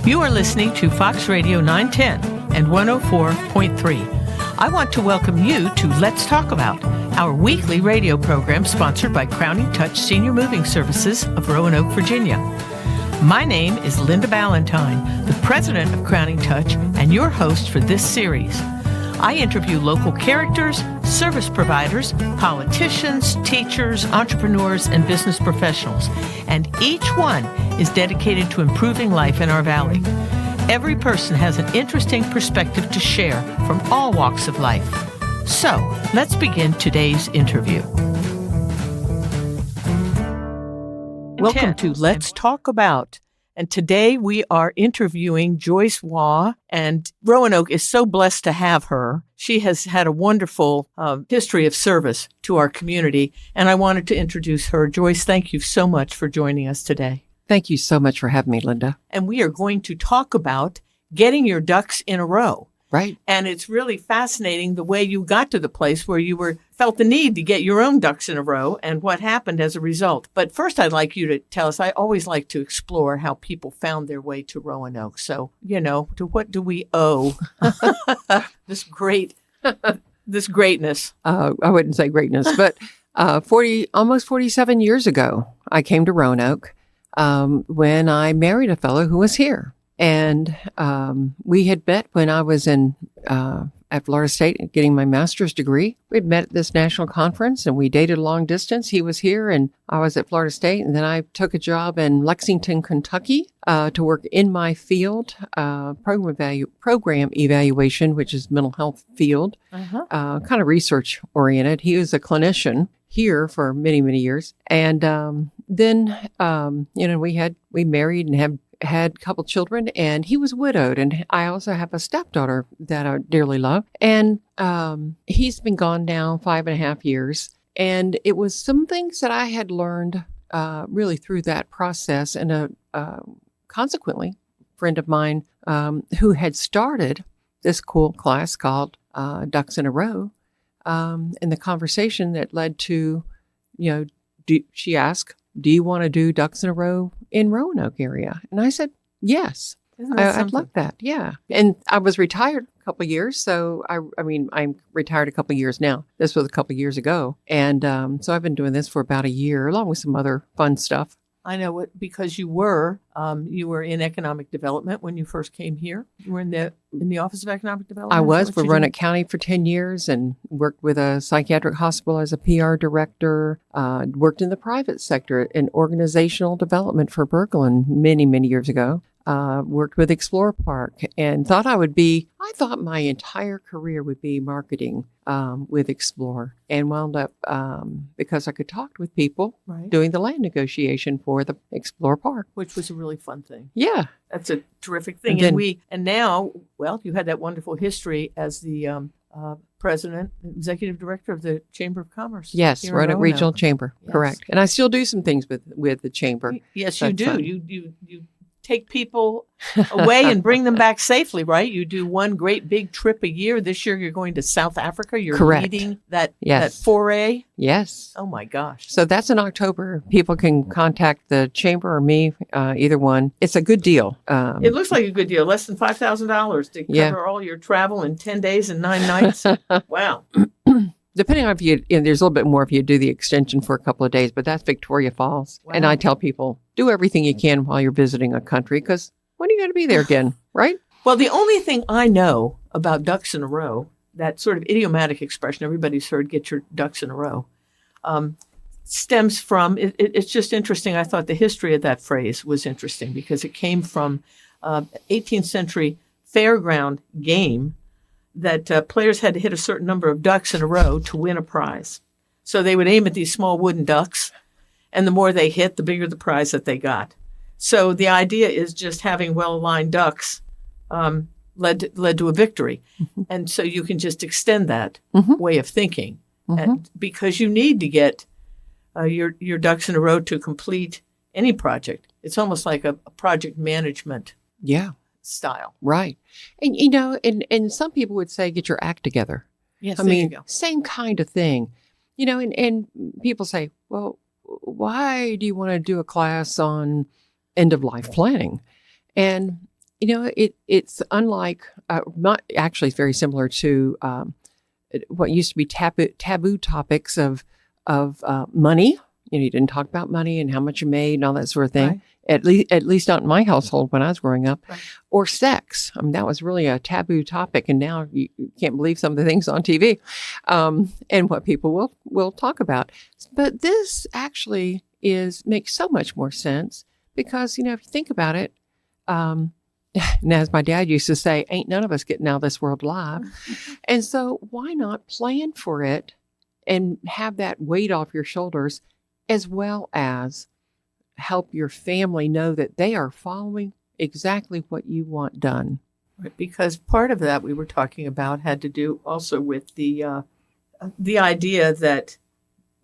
You are listening to Fox Radio 910 and 104.3. I want to welcome you to Let's Talk About, our weekly radio program sponsored by Crowning Touch Senior Moving Services of Roanoke, Virginia. My name is Linda Balentine, the president of Crowning Touch and your host for this series. I interview local characters, service providers, politicians, teachers, entrepreneurs, and business professionals, and each one is dedicated to improving life in our valley. Every person has an interesting perspective to share from all walks of life. So, let's begin today's interview. Welcome to Let's Talk About. And today we are interviewing Joyce Waugh, and Roanoke is so blessed to have her. She has had a wonderful history of service to our community, and I wanted to introduce her. Joyce, thank you so much for joining us today. Thank you so much for having me, Linda. And we are going to talk about getting your ducks in a row. Right. And it's really fascinating the way you got to the place where you felt the need to get your own ducks in a row and what happened as a result. But first, I'd like you to tell us, I always like to explore how people found their way to Roanoke. So, to what do we owe this greatness? I wouldn't say greatness, but almost 47 years ago, I came to Roanoke when I married a fellow who was here. And we had met when I was at Florida State getting my master's degree. We'd met at this national conference and we dated long distance. He was here and I was at Florida State. And then I took a job in Lexington, Kentucky to work in my field, program evaluation, which is mental health field, kind of research oriented. He was a clinician here for many, many years. And then, we married and had a couple children, and he was widowed. And I also have a stepdaughter that I dearly love. And he's been gone now 5.5 years. And it was some things that I had learned really through that process. And consequently, a friend of mine who had started this cool class called Ducks in a Row, and the conversation that led to, she asked, do you want to do Ducks in a Row in Roanoke area? And I said, yes, I'd love that. Yeah. And I was retired a couple of years. So I'm retired a couple of years now. This was a couple of years ago. And so I've been doing this for about a year, along with some other fun stuff. I know it because you were in economic development when you first came here. You were in the Office of Economic Development. I was for Roanoke County for 10 years and worked with a psychiatric hospital as a PR director. Worked in the private sector in organizational development for Berglund many, many years ago. Worked with Explore Park and thought my entire career would be marketing with Explore, and wound up because I could talk with people doing the land negotiation for the Explore Park, which was a really fun thing. Yeah, that's a terrific thing. And now, you had that wonderful history as the president, executive director of the Chamber of Commerce. Yes, Roanoke Regional Chamber, yes. Correct. And I still do some things with the chamber. Yes, you do. Fun. You take people away and bring them back safely, right? You do one great big trip a year. This year you're going to South Africa. You're Correct. Leading that foray. Yes. Oh, my gosh. So that's in October. People can contact the chamber or me, either one. It's a good deal. It looks like a good deal. Less than $5,000 to cover all your travel in 10 days and 9 nights. Wow. Depending on if there's a little bit more if you do the extension for a couple of days, but that's Victoria Falls. Wow. And I tell people, do everything you can while you're visiting a country, because when are you going to be there again, right? Well, the only thing I know about ducks in a row, that sort of idiomatic expression everybody's heard, get your ducks in a row, stems from, it's just interesting. I thought the history of that phrase was interesting because it came from 18th century fairground game that players had to hit a certain number of ducks in a row to win a prize. So they would aim at these small wooden ducks, and the more they hit, the bigger the prize that they got. So the idea is just having well-aligned ducks led to a victory. Mm-hmm. And so you can just extend that way of thinking because you need to get your ducks in a row to complete any project. It's almost like a project management style. Right. And, and some people would say, get your act together. Yes, you go. Same kind of thing. And people say, well, why do you want to do a class on end-of-life planning? And It's unlike, not actually, it's very similar to what used to be taboo topics of money. You didn't talk about money and how much you made and all that sort of thing. Right. At least not in my household when I was growing up, Right. or sex. I mean, that was really a taboo topic, and now you can't believe some of the things on TV, and what people will talk about. But this actually makes so much more sense because if you think about it. And as my dad used to say, ain't none of us getting out of this world alive. And so why not plan for it and have that weight off your shoulders, as well as help your family know that they are following exactly what you want done. Right, because part of that we were talking about had to do also with the idea that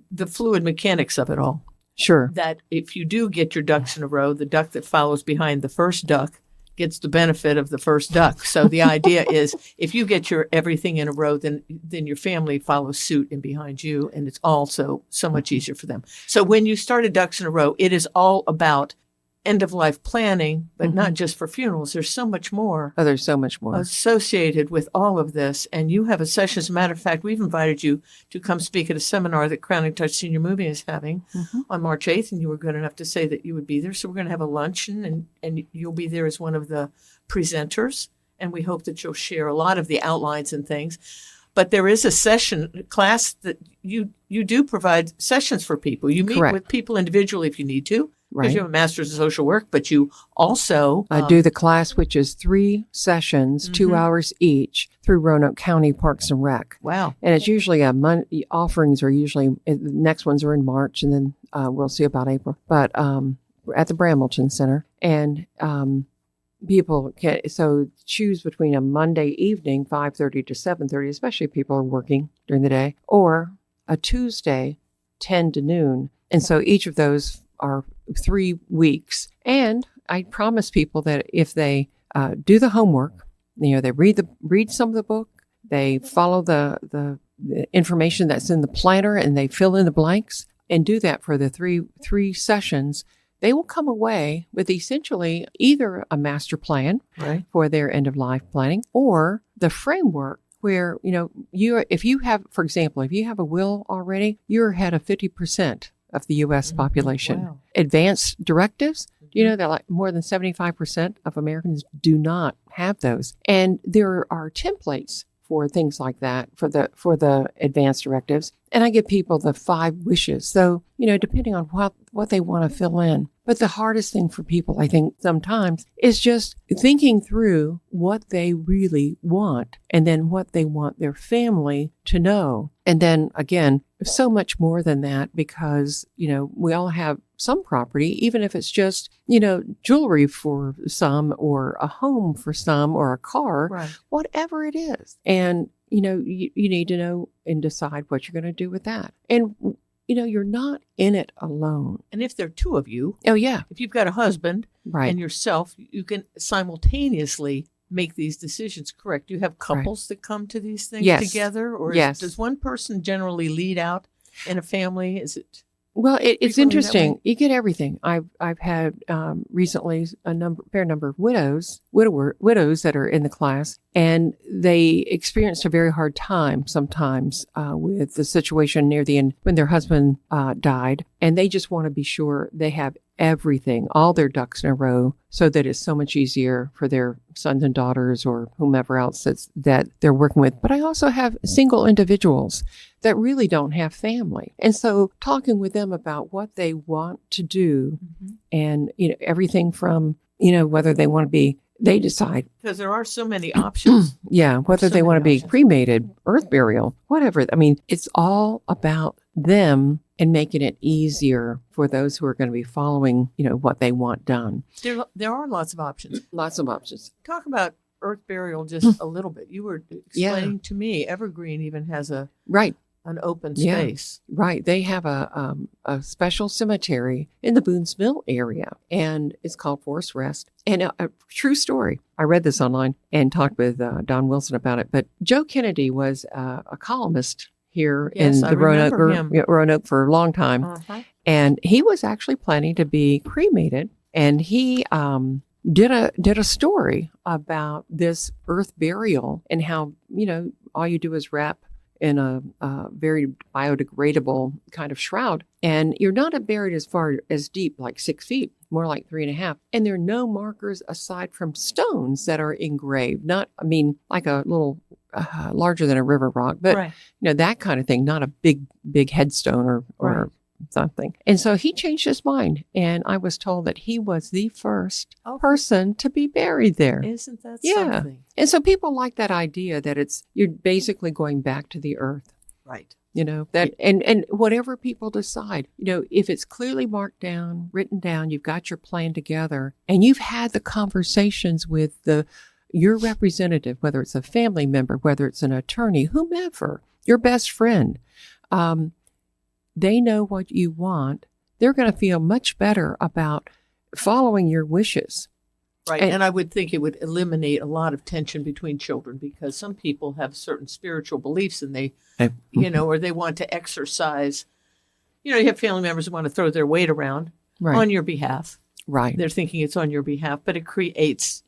the fluid mechanics of it all. Sure. That if you do get your ducks in a row, the duck that follows behind the first duck gets the benefit of the first duck. So the idea is if you get your everything in a row, then your family follows suit in behind you, and it's also so much easier for them. So when you started Ducks in a Row, it is all about end-of-life planning, but not just for funerals. There's so much more. Oh, there's so much more associated with all of this. And you have a session. As a matter of fact, we've invited you to come speak at a seminar that Crowning Touch Senior Moving is having on March 8th. And you were good enough to say that you would be there. So we're going to have a luncheon, and you'll be there as one of the presenters. And we hope that you'll share a lot of the outlines and things. But there is a class that you do provide sessions for people. You meet with people individually if you need to. Because you have a master's in social work, but you also do the class, which is 3 sessions, 2 hours each, through Roanoke County Parks and Rec. Wow! And it's usually offerings are usually the next ones are in March, and then we'll see about April. But at the Brambleton Center, and people can choose between a Monday evening 5:30 to 7:30, especially if people are working during the day, or a Tuesday 10 to noon, and so each of those are 3 weeks. And I promise people that if they do the homework, they read some of the book, they follow the information that's in the planner, and they fill in the blanks and do that for the three sessions, they will come away with essentially either a master plan for their end of life planning, or the framework where, if you have, for example, if you have a will already, you're ahead of 50% of the U.S. population. Wow. Advanced directives, they're like more than 75% of Americans do not have those. And there are templates for things like that, for the advanced directives. And I give people the 5 wishes. So, depending on what they want to fill in. But the hardest thing for people, I think, sometimes is just thinking through what they really want, and then what they want their family to know. And then again, so much more than that, because, we all have some property, even if it's just, jewelry for some, or a home for some, or a car, whatever it is. And, you need to know and decide what you're going to do with that. And, you're not in it alone. And if there are 2 of you, if you've got a husband and yourself, you can simultaneously make these decisions. Correct. You have couples that come to these things together, or does one person generally lead out in a family? Is it? Well, it's interesting. You get everything. I've had recently a fair number of widows that are in the class, and they experienced a very hard time sometimes with the situation near the end when their husband died, and they just want to be sure they have everything, all their ducks in a row, so that it's so much easier for their sons and daughters or whomever else that they're working with. But I also have single individuals that really don't have family. And so talking with them about what they want to do, and, everything from, whether they want to be, they decide. Because there are so many options. Whether they want to be cremated, earth burial, whatever. I mean, it's all about them and making it easier for those who are going to be following, what they want done. There are lots of options. Lots of options. Talk about earth burial just a little bit. You were explaining to me, Evergreen even has an open space. Right. They have a special cemetery in the Boones Mill area, and it's called Forest Rest. And a true story. I read this online and talked with Don Wilson about it. But Joe Kennedy was a columnist here in the Roanoke for a long time. And he was actually planning to be cremated. And he did a story about this earth burial and how, all you do is wrap in a very biodegradable kind of shroud, and you're not buried as far as deep, like 6 feet, more like 3.5. And there are no markers aside from stones that are engraved. Not, like a little larger than a river rock, but Right. That kind of thing. Not a big headstone or Right. something. And so he changed his mind, and I was told that he was the first person to be buried there. Isn't that Yeah. something? And so people like that idea that you're basically going back to the earth. Right. That and whatever people decide, if it's clearly marked down, written down, you've got your plan together, and you've had the conversations with your representative, whether it's a family member, whether it's an attorney, whomever, your best friend, they know what you want. They're going to feel much better about following your wishes. Right. And I would think it would eliminate a lot of tension between children, because some people have certain spiritual beliefs and they, or they want to exercise. You have family members who want to throw their weight around on your behalf. Right. They're thinking it's on your behalf, but it creates,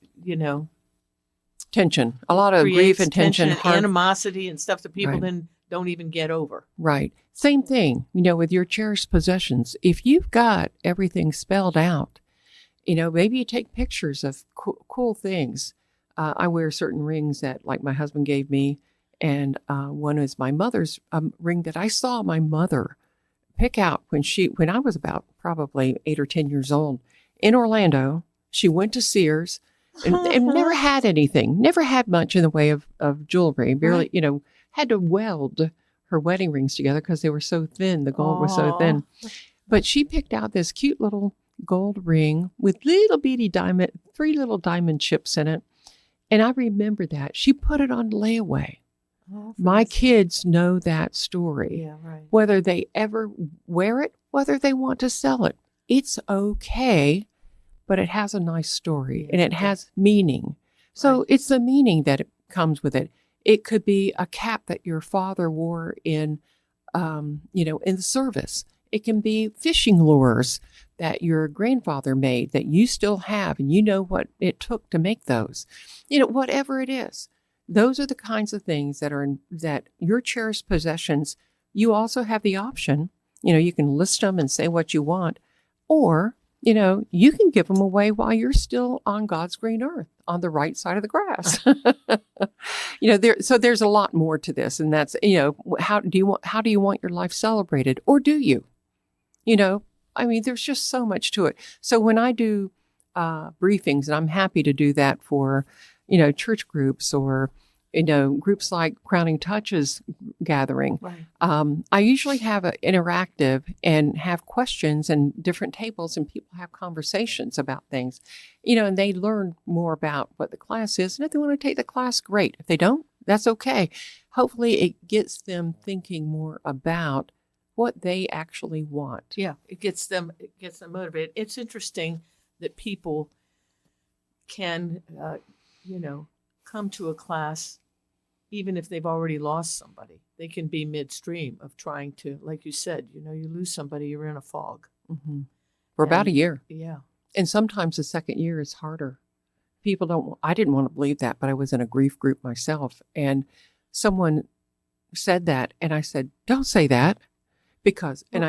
tension, a lot of grief and tension, and animosity and stuff that people then don't even get over. Right. Same thing, with your cherished possessions. If you've got everything spelled out, maybe you take pictures of cool things. I wear certain rings that, like, my husband gave me, and one is my mother's ring that I saw my mother pick out when I was about probably 8 or 10 years old in Orlando. She went to Sears and never had anything, never had much in the way of jewelry. Barely, had to weld her wedding rings together because they were so thin. The gold was so thin. But she picked out this cute little gold ring with little bitty 3 little diamond chips in it. And I remember that. She put it on layaway. My kids know that story. Yeah, right. Whether they ever wear it, whether they want to sell it, it's okay, but it has a nice story and it has meaning. So it's the meaning that it comes with it. It could be a cap that your father wore in the service. It can be fishing lures that your grandfather made that you still have, and you know what it took to make those. Whatever it is. Those are the kinds of things that your cherished possessions. You also have the option, you can list them and say what you want, or, you can give them away while you're still on God's green earth, on the right side of the grass. So there's a lot more to this, and that's, how do you want your life celebrated, or do you? There's just so much to it. So when I do briefings, and I'm happy to do that for, church groups or, groups like Crowning Touches gathering, I usually have an interactive and have questions and different tables, and people have conversations about things, and they learn more about what the class is. And if they want to take the class, great. If they don't, that's okay. Hopefully it gets them thinking more about what they actually want. Yeah, it gets them motivated. It's interesting that people can, come to a class even if they've already lost somebody. They can be midstream of trying to, like you said, you lose somebody, you're in a fog. Mm-hmm. For about a year. Yeah. And sometimes the second year is harder. I didn't want to believe that, but I was in a grief group myself, and someone said that, and I said, don't say that. Because, I'm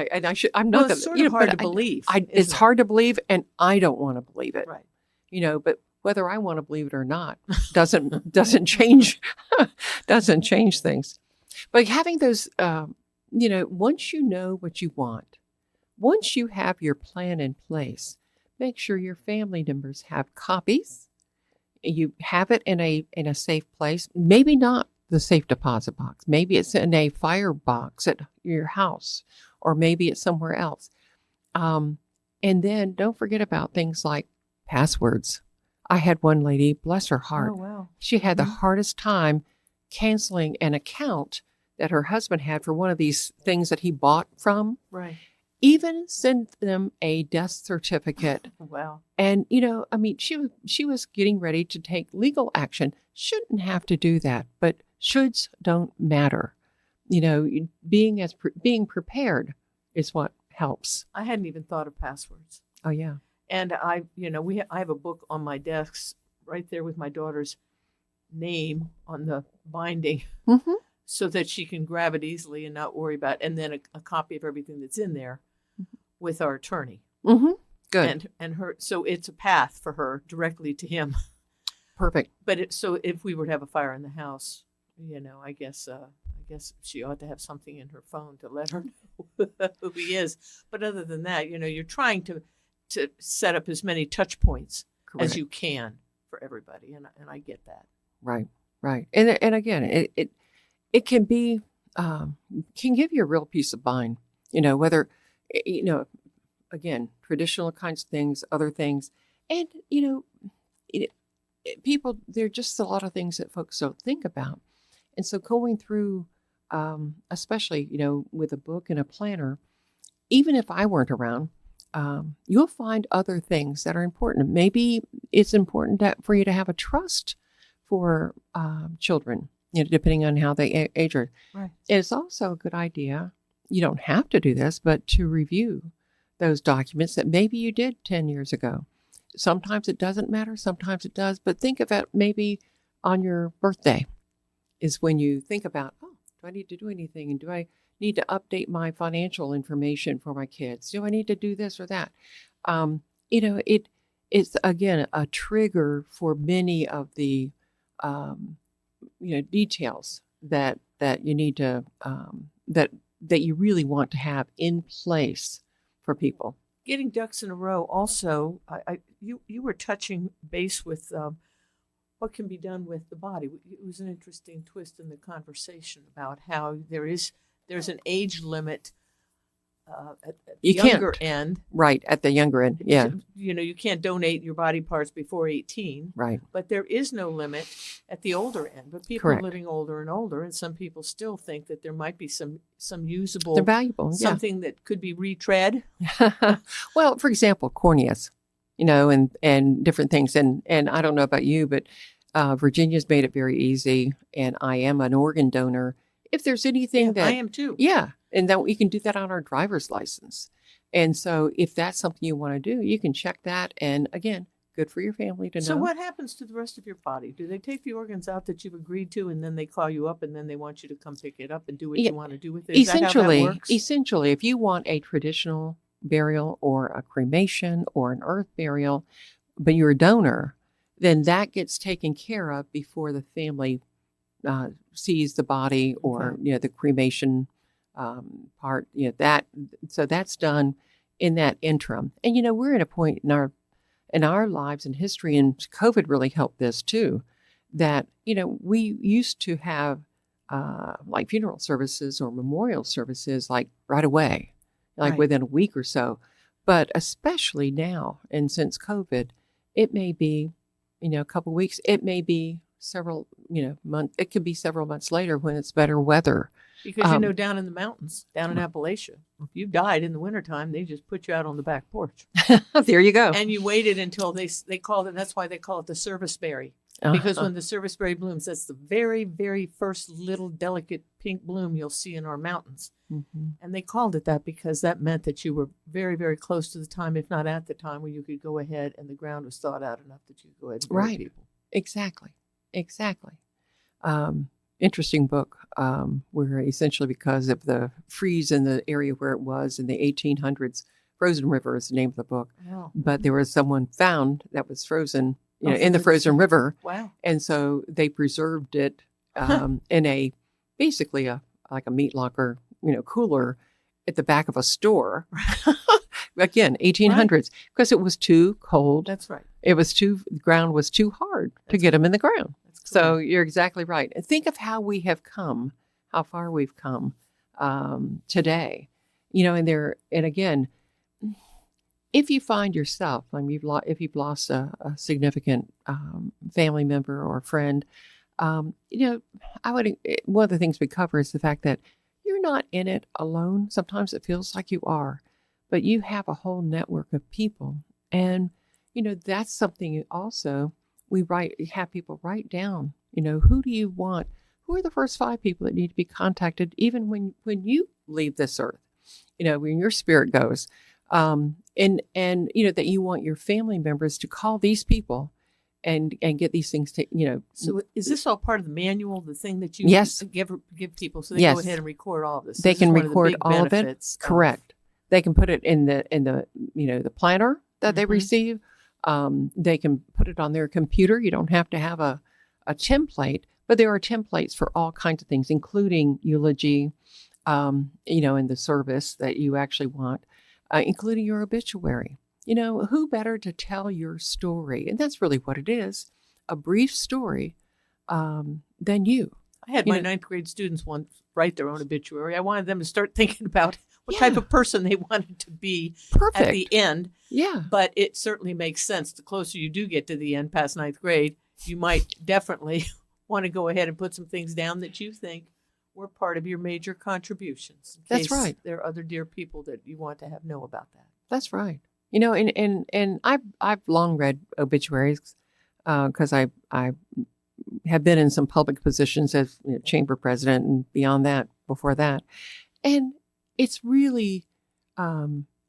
not it's sort of hard to believe. It's hard to believe, and I don't want to believe it. Right. But whether I want to believe it or not doesn't change things. But having those, once you know what you want, once you have your plan in place, make sure your family members have copies. You have it in a safe place. Maybe not the safe deposit box. Maybe it's in a fire box at your house, or maybe it's somewhere else. And then don't forget about things like passwords. I had one lady, bless her heart. Oh, wow. She had the hardest time canceling an account that her husband had for one of these things that he bought from. Right. Even send them a death certificate. Wow. And, she was getting ready to take legal action. Shouldn't have to do that, but shoulds don't matter. Being prepared is what helps. I hadn't even thought of passwords. Oh, yeah. And I have a book on my desk right there with my daughter's name on the binding Mm-hmm. so that she can grab it easily and not worry about it. And then a copy of everything that's in there with our attorney. Mm-hmm. Good. And her, so it's a path for her directly to him. Perfect. But so if we were to have a fire in the house, I guess she ought to have something in her phone to let her know who he is. But other than that, you're trying to set up as many touch points Correct. as you can for everybody, and I get that. Right. Right. And again, it can be can give you a real peace of mind. Whether again, traditional kinds of things, other things, and people, there are just a lot of things that folks don't think about. And so going through, especially, with a book and a planner, even if I weren't around, you'll find other things that are important. Maybe it's important for you to have a trust for children, depending on how they age. Right. It's also a good idea. You don't have to do this, but to review those documents that maybe you did 10 years ago. Sometimes it doesn't matter. Sometimes it does. But think of it maybe on your birthday is when you think about, oh, do I need to do anything? And do I need to update my financial information for my kids? Do I need to do this or that? It's, again, a trigger for many of the, details that you need to, that you really want to have in place for people. Getting ducks in a row. Also, you were touching base with what can be done with the body. It was an interesting twist in the conversation about how there's an age limit at the younger end. Right, at the younger end, yeah. You can't donate your body parts before 18. Right. But there is no limit at the older end. But people Correct. are living older and older, and some people still think that there might be some usable, they're valuable, something that could be retread. Well, for example, corneas, and different things. And I don't know about you, but Virginia's made it very easy, and I am an organ donor. If there's anything that I am too. Yeah. And then we can do that on our driver's license. And so if that's something you want to do, you can check that. And again, good for your family to know. So what happens to the rest of your body? Do they take the organs out that you've agreed to, and then they call you up, and then they want you to come pick it up and do what you want to do with it? Is that how that works? Essentially, if you want a traditional burial or a cremation or an earth burial, but you're a donor, then that gets taken care of before the family sees the body or the cremation part. So that's done in that interim. And we're at a point in our lives and history, and COVID really helped this too, that we used to have like funeral services or memorial services like right away, like within a week or so. But especially now, and since COVID, it may be a couple of weeks. It may be several months. It could be several months later when it's better weather. Because down in the mountains, down in Appalachia, if you died in the wintertime, they just put you out on the back porch. There you go. And you waited until they called it. That's why they call it the service berry. Because when the service berry blooms, that's the very, very first little delicate pink bloom you'll see in our mountains. Mm-hmm. And they called it that because that meant that you were very, very close to the time, if not at the time, where you could go ahead and the ground was thawed out enough that you could go ahead and bury people. Exactly. Interesting book, where essentially because of the freeze in the area where it was in the 1800s, Frozen River is the name of the book. Wow. But there was someone found that was frozen, in the frozen river. Wow. And so they preserved it in basically like a meat locker, cooler at the back of a store. Again, 1800s, because it was too cold. That's right. The ground was too hard to get them in the ground. So you're exactly right. And think of how we have come, how far we've come today. And again, if you find yourself, if you've lost a significant family member or friend, one of the things we cover is the fact that you're not in it alone. Sometimes it feels like you are, but you have a whole network of people. And, that's something also we have people write down, who do you want? Who are the first 5 people that need to be contacted, even when you leave this earth, when your spirit goes. and that you want your family members to call these people and get these things to. So is this all part of the manual, the thing that you Yes. give people so they Yes. go ahead and record all of this? They This is can one of the record big all of it. benefits Correct. They can put it in the the planner that they Mhm. receive. They can put it on their computer. You don't have to have a template, but there are templates for all kinds of things, including eulogy, in the service that you actually want, including your obituary. Who better to tell your story? And that's really what it is, a brief story, than you. I had You my know- ninth grade students once write their own obituary. I wanted them to start thinking about what Yeah. type of person they wanted to be Perfect. at the end. Yeah. But it certainly makes sense. The closer you do get to the end, past ninth grade, you might definitely want to go ahead and put some things down that you think were part of your major contributions. In That's case right. there are other dear people that you want to know about that. That's right. And I've long read obituaries because I have been in some public positions as chamber president and beyond that, before that, and it's really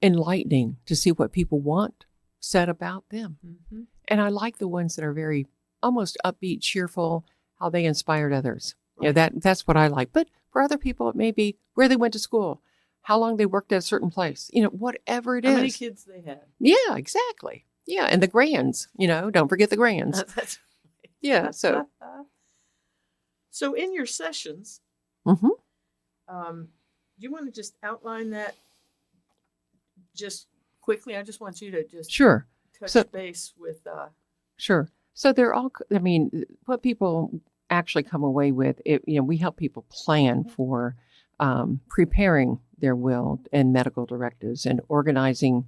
enlightening to see what people want said about them. Mm-hmm. And I like the ones that are very almost upbeat, cheerful, how they inspired others. Right. That's what I like. But for other people, it may be where they went to school, how long they worked at a certain place, whatever it is. How many kids they had. Yeah, exactly. Yeah, and the grands, don't forget the grands. That's Yeah, so. So in your sessions, Mhm. do you want to just outline that just quickly? I just want you to just Sure, touch So- base with. sure. So they're all, what people actually come away with, we help people plan for preparing their will and medical directives and organizing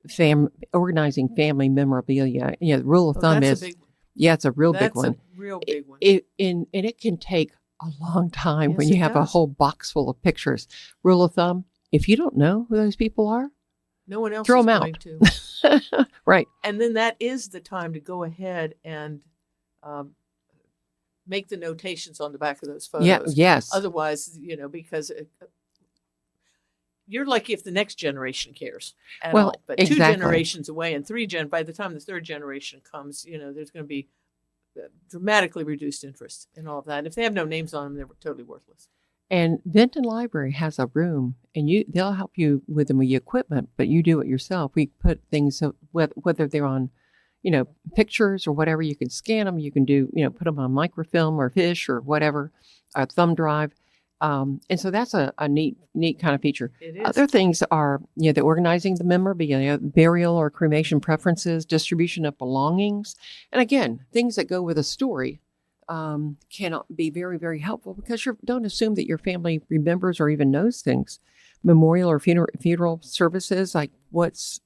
family memorabilia. The rule of thumb that's is, a big one. yeah, it's a real big That's one. a real big one. And it can take a long time Yes, when you it have a does. whole box full of pictures. Rule of thumb, if you don't know who those people are, No one else throw is 'em going out. to. right. And then that is the time to go ahead and make the notations on the back of those photos. Yeah, yes. Otherwise, because you're lucky if the next generation cares at Well, all. But exactly. 2 generations away and by the time the third generation comes, there's going to be dramatically reduced interest in all of that. And if they have no names on them, they're totally worthless. And Benton Library has a room, and they'll help you with the equipment, but you do it yourself. We put things, whether they're on, pictures or whatever, you can scan them. You can do, put them on microfilm or fish or whatever, a thumb drive. And so that's a neat kind of feature. It is. Other things are, the organizing the memorabilia, burial or cremation preferences, distribution of belongings. And again, things that go with a story can be very, very helpful because don't assume that your family remembers or even knows things. Memorial or funeral services, like what's,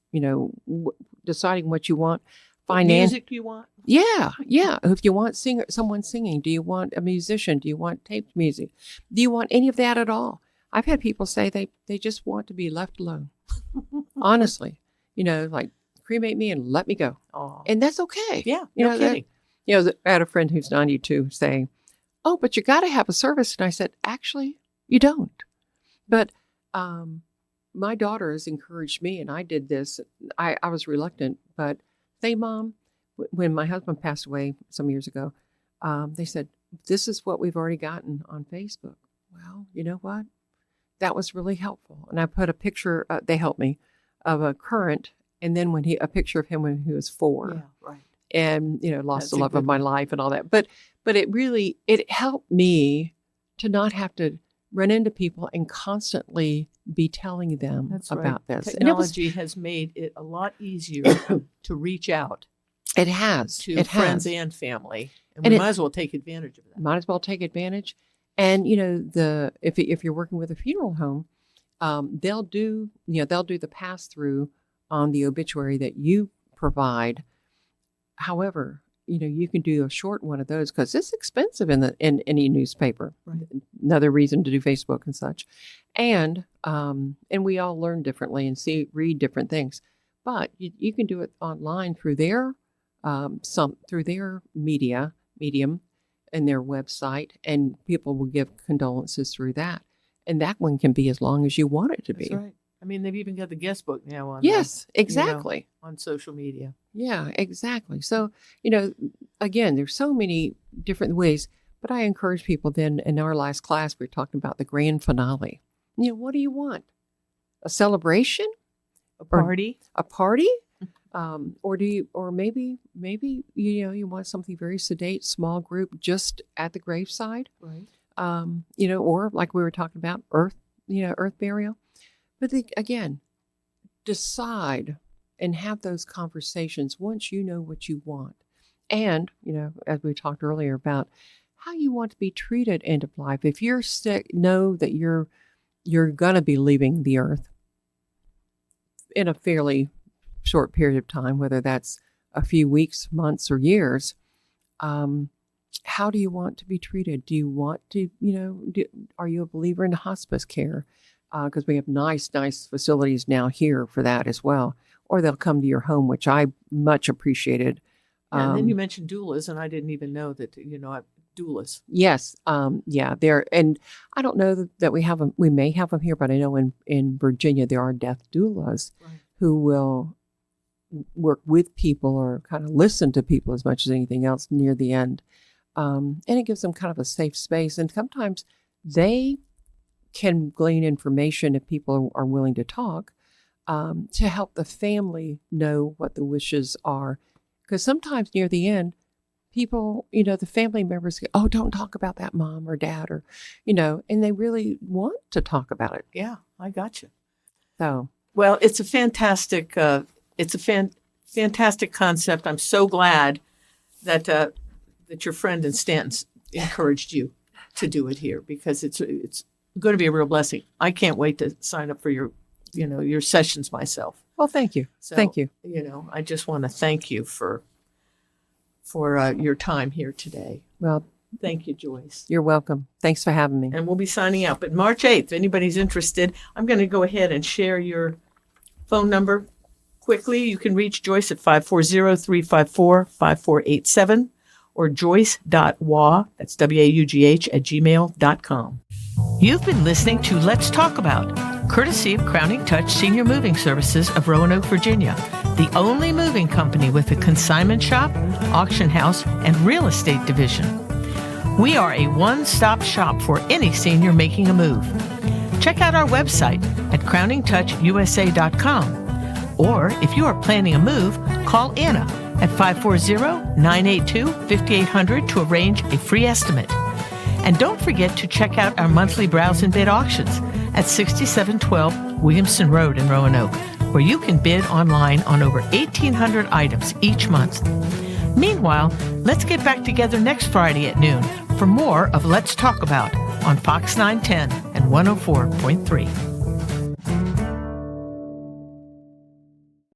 deciding what you want. What music you want? Yeah. If you want someone singing, do you want a musician? Do you want taped music? Do you want any of that at all? I've had people say they just want to be left alone. Honestly, like cremate me and let me go. Oh, And that's okay. yeah, You no know, kidding. I had a friend who's 92 say, "Oh, but you got to have a service." And I said, "Actually, you don't." But my daughters encouraged me, and I did this. I was reluctant, but they, Mom, when my husband passed away some years ago, they said, "This is what we've already gotten on Facebook." Well, you know what? That was really helpful. And I put a picture, they helped me, of a current, and then a picture of him when he was 4. Yeah, right. And lost That's the a love good of my one. life and all that, but it helped me to not have to run into people and constantly be telling them That's about right. this. And it was, Technology has made it a lot easier to reach out it has to friends and family, and And we it- might as well take advantage of that. might as well take advantage. And if you're working with a funeral home, they'll do the pass through on the obituary that you provide. However, you can do a short one of those because it's expensive in any newspaper. Right. Another reason to do Facebook and such, and we all learn differently and read different things. But you can do it online through their through their medium and their website, and people will give condolences through that. And that one can be as long as you want it to be. That's right. I mean, they've even got the guest book now on Yes, exactly. on social media. Yeah, exactly. So, again, there's so many different ways, but I encourage people then in our last class, we were talking about the grand finale. What do you want? A celebration? A party? A party? Or maybe, you want something very sedate, small group, just at the graveside, Right. Or like we were talking about, earth burial. But again, decide and have those conversations once you know what you want. And, as we talked earlier about how you want to be treated end of life. If you're sick, know that you're going to be leaving the earth in a fairly short period of time, whether that's a few weeks, months, or years. How do you want to be treated? Do you want to, are you a believer in hospice care? Because we have nice facilities now here for that as well. Or they'll come to your home, which I much appreciated. Yeah, and then you mentioned doulas, and I didn't even know that, doulas. Yes. There. And I don't know that we have them. We may have them here, but I know in Virginia there are death doulas who will work with people or kind of listen to people as much as anything else near the end. And it gives them kind of a safe space. And sometimes they can glean information if people are willing to talk to help the family know what the wishes are. Because sometimes near the end, people, the family members go, oh, don't talk about that, mom or dad, or, and they really want to talk about it. Yeah, I got you. So, well, it's a fantastic fantastic concept. I'm so glad that your friend in Stanton encouraged you to do it here, because it's going to be a real blessing. I can't wait to sign up for your sessions myself. Well, thank you. So, thank you. I just want to thank you for your time here today. Well, thank you, Joyce. You're welcome. Thanks for having me. And we'll be signing out. But March 8th, if anybody's interested, I'm going to go ahead and share your phone number quickly. You can reach Joyce at 540-354-5487 or joyce.waugh, that's WAUGH, @gmail.com. You've been listening to Let's Talk About, courtesy of Crowning Touch Senior Moving Services of Roanoke, Virginia, the only moving company with a consignment shop, auction house, and real estate division. We are a one-stop shop for any senior making a move. Check out our website at crowningtouchusa.com. Or if you are planning a move, call Anna at 540-982-5800 to arrange a free estimate. And don't forget to check out our monthly browse and bid auctions at 6712 Williamson Road in Roanoke, where you can bid online on over 1,800 items each month. Meanwhile, let's get back together next Friday at noon for more of Let's Talk About on Fox 910 and 104.3.